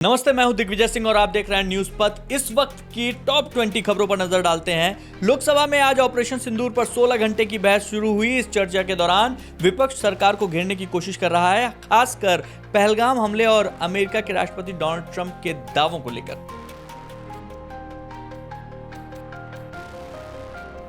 नमस्ते, मैं हूं दिग्विजय सिंह और आप देख रहे हैं न्यूज पथ। इस वक्त की टॉप 20 खबरों पर नजर डालते हैं। लोकसभा में आज ऑपरेशन सिंदूर पर 16 घंटे की बहस शुरू हुई। इस चर्चा के दौरान विपक्ष सरकार को घेरने की कोशिश कर रहा है, खासकर पहलगाम हमले और अमेरिका के राष्ट्रपति डोनाल्ड ट्रंप के दावों को लेकर।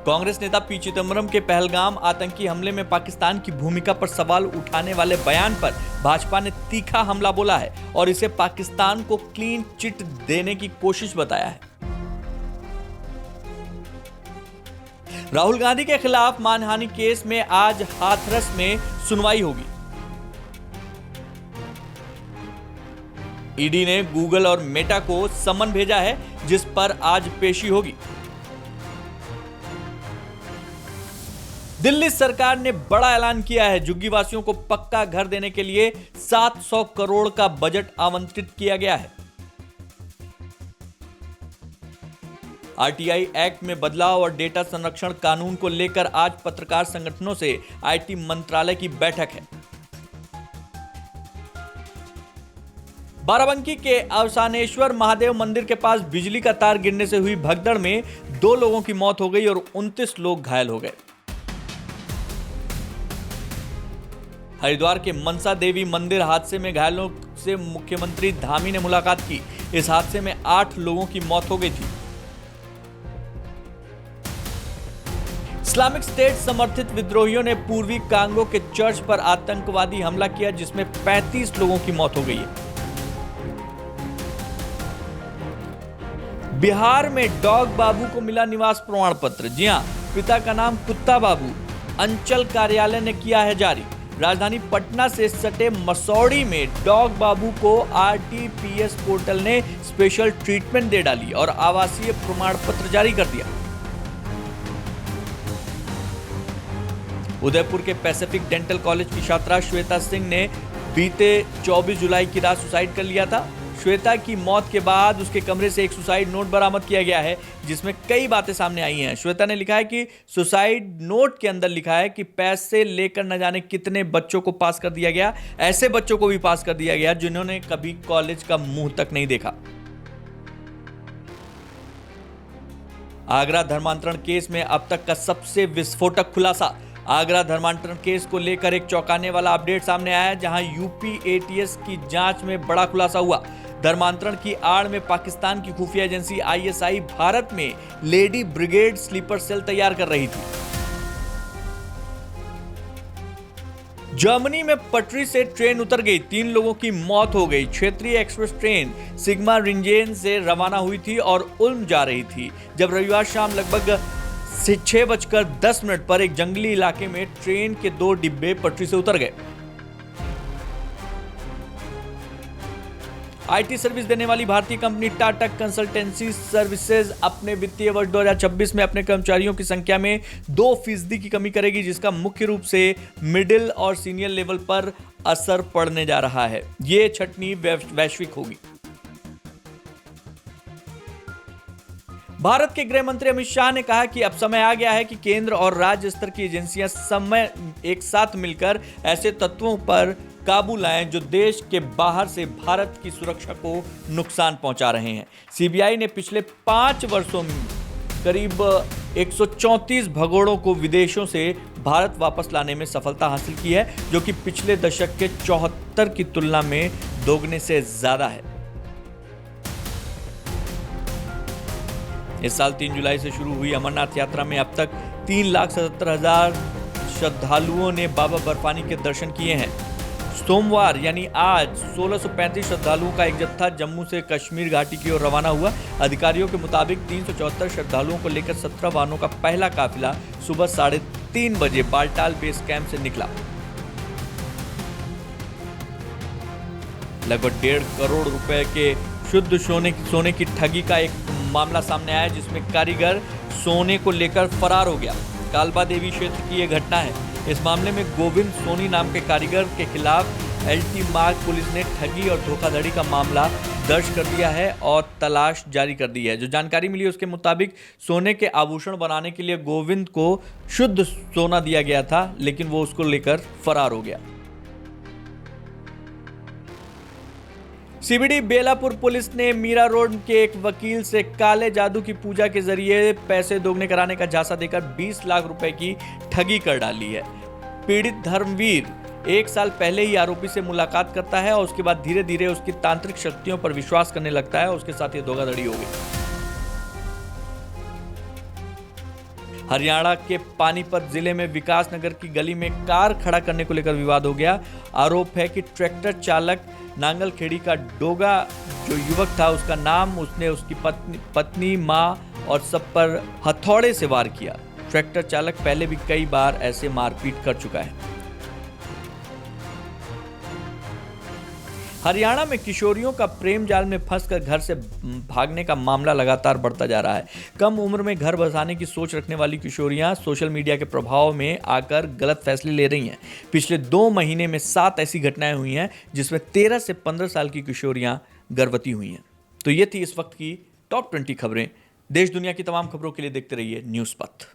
कांग्रेस नेता पी चिदंबरम के पहलगाम आतंकी हमले में पाकिस्तान की भूमिका पर सवाल उठाने वाले बयान पर भाजपा ने तीखा हमला बोला है और इसे पाकिस्तान को क्लीन चिट देने की कोशिश बताया है। राहुल गांधी के खिलाफ मानहानि केस में आज हाथरस में सुनवाई होगी। ईडी ने गूगल और मेटा को समन भेजा है, जिस पर आज पेशी होगी। दिल्ली सरकार ने बड़ा ऐलान किया है। झुग्गीवासियों को पक्का घर देने के लिए 700 करोड़ का बजट आवंटित किया गया है। आरटीआई एक्ट में बदलाव और डेटा संरक्षण कानून को लेकर आज पत्रकार संगठनों से आईटी मंत्रालय की बैठक है। बाराबंकी के अवसानेश्वर महादेव मंदिर के पास बिजली का तार गिरने से हुई भगदड़ में 2 लोगों की मौत हो गई और 29 लोग घायल हो गए। हरिद्वार के मनसा देवी मंदिर हादसे में घायलों से मुख्यमंत्री धामी ने मुलाकात की। इस हादसे में 8 लोगों की मौत हो गई थी। इस्लामिक स्टेट समर्थित विद्रोहियों ने पूर्वी कांगो के चर्च पर आतंकवादी हमला किया, जिसमें 35 लोगों की मौत हो गई है। बिहार में डॉग बाबू को मिला निवास प्रमाण पत्र। जी हां, पिता का नाम कुत्ता बाबू। अंचल कार्यालय ने किया है जारी। राजधानी पटना से सटे मसौड़ी में डॉग बाबू को आरटीपीएस पोर्टल ने स्पेशल ट्रीटमेंट दे डाली और आवासीय प्रमाण पत्र जारी कर दिया। उदयपुर के पैसिफिक डेंटल कॉलेज की छात्रा श्वेता सिंह ने बीते 24 जुलाई की रात सुसाइड कर लिया था। श्वेता की मौत के बाद उसके कमरे से एक सुसाइड नोट बरामद किया गया है, जिसमें कई बातें सामने आई हैं। श्वेता ने लिखा है कि सुसाइड नोट के अंदर लिखा है कि पैसे लेकर न जाने कितने बच्चों को पास कर दिया गया। ऐसे बच्चों को भी पास कर दिया गया जिन्होंने कभी कॉलेज का मुंह तक नहीं देखा। आगरा धर्मांतरण केस में अब तक का सबसे विस्फोटक खुलासा। आगरा धर्मांतरण केस को लेकर एक चौंकाने वाला अपडेट सामने आया है, जहां यूपी एटीएस की जांच में बड़ा खुलासा हुआ। धर्मांतरण की आड़ में पाकिस्तान की खुफिया एजेंसी आईएसआई भारत में लेडी ब्रिगेड स्लीपर सेल तैयार कर रही थी। जर्मनी में पटरी से ट्रेन उतर गई, 3 लोगों की मौत हो गई। क्षेत्रीय एक्सप्रेस ट्रेन सिग्मा रिंजेन से रवाना हुई थी और उल्म जा रही थी, जब रविवार शाम लगभग 6:10 पर एक जंगली इलाके में ट्रेन के 2 डिब्बे पटरी से उतर गए। आईटी सर्विस देने वाली भारतीय कंपनी टाटा कंसल्टेंसी सर्विसेज अपने वित्तीय वर्ष 2026 में अपने कर्मचारियों की संख्या में 2% की कमी करेगी, जिसका मुख्य रूप से मिडिल और सीनियर लेवल पर असर पड़ने जा रहा है। ये छंटनी वैश्विक होगी। भारत के गृह मंत्री अमित शाह ने कहा कि अब समय आ गया है कि केंद्र और राज्य स्तर की एजेंसियां एक साथ मिलकर ऐसे तत्वों पर काबू लाएं जो देश के बाहर से भारत की सुरक्षा को नुकसान पहुंचा रहे हैं। सीबीआई ने पिछले 5 वर्षों में करीब 134 भगोड़ों को विदेशों से भारत वापस लाने में सफलता हासिल की है, जो कि पिछले दशक के 74 की तुलना में दोगुने से ज्यादा है। इस साल 3 जुलाई से शुरू हुई अमरनाथ यात्रा में अब तक 3,77,000 श्रद्धालुओं ने बाबा बर्फानी के दर्शन किए हैं। सोमवार यानी आज 1635 श्रद्धालुओं का एक जत्था जम्मू से कश्मीर घाटी की ओर रवाना हुआ। अधिकारियों के मुताबिक 374 श्रद्धालुओं को लेकर 17 वाहनों का पहला काफिला सुबह 3:30 बजे बालटाल बेस कैंप से निकला। लगभग 1.5 करोड़ रुपए के शुद्ध सोने की ठगी का एक मामला सामने आया, जिसमें कारीगर सोने को लेकर फरार हो गया। कालबा देवी क्षेत्र की यह घटना है। इस मामले में गोविंद सोनी नाम के कारीगर के खिलाफ एलटी मार्ग पुलिस ने ठगी और धोखाधड़ी का मामला दर्ज कर दिया है और तलाश जारी कर दी है। जो जानकारी मिली उसके मुताबिक सोने के आभूषण बनाने के लिए गोविंद को शुद्ध सोना दिया गया था, लेकिन वो उसको लेकर फरार हो गया। सीबीडी बेलापुर पुलिस ने मीरा रोड के एक वकील से काले जादू की पूजा के जरिए पैसे दोगुने कराने का झांसा देकर 20 लाख रुपए की ठगी कर डाली है। पीड़ित धर्मवीर 1 साल पहले ही आरोपी से मुलाकात करता है और उसके बाद धीरे धीरे उसकी तांत्रिक शक्तियों पर विश्वास करने लगता है। उसके साथ ये धोखाधड़ी हो गई। हरियाणा के पानीपत जिले में विकास नगर की गली में कार खड़ा करने को लेकर विवाद हो गया। आरोप है कि ट्रैक्टर चालक नांगलखेड़ी का डोगा जो युवक था, उसका नाम, उसने उसकी पत्नी, मां और सब पर हथौड़े से वार किया। ट्रैक्टर चालक पहले भी कई बार ऐसे मारपीट कर चुका है। हरियाणा में किशोरियों का प्रेम जाल में फंसकर घर से भागने का मामला लगातार बढ़ता जा रहा है। कम उम्र में घर बसाने की सोच रखने वाली किशोरियां सोशल मीडिया के प्रभाव में आकर गलत फैसले ले रही हैं। पिछले 2 महीने में 7 ऐसी घटनाएं हुई हैं जिसमें 13 से 15 साल की किशोरियां गर्भवती हुई हैं। तो ये थी इस वक्त की टॉप 20 खबरें। देश दुनिया की तमाम खबरों के लिए देखते रहिए न्यूज़ पथ।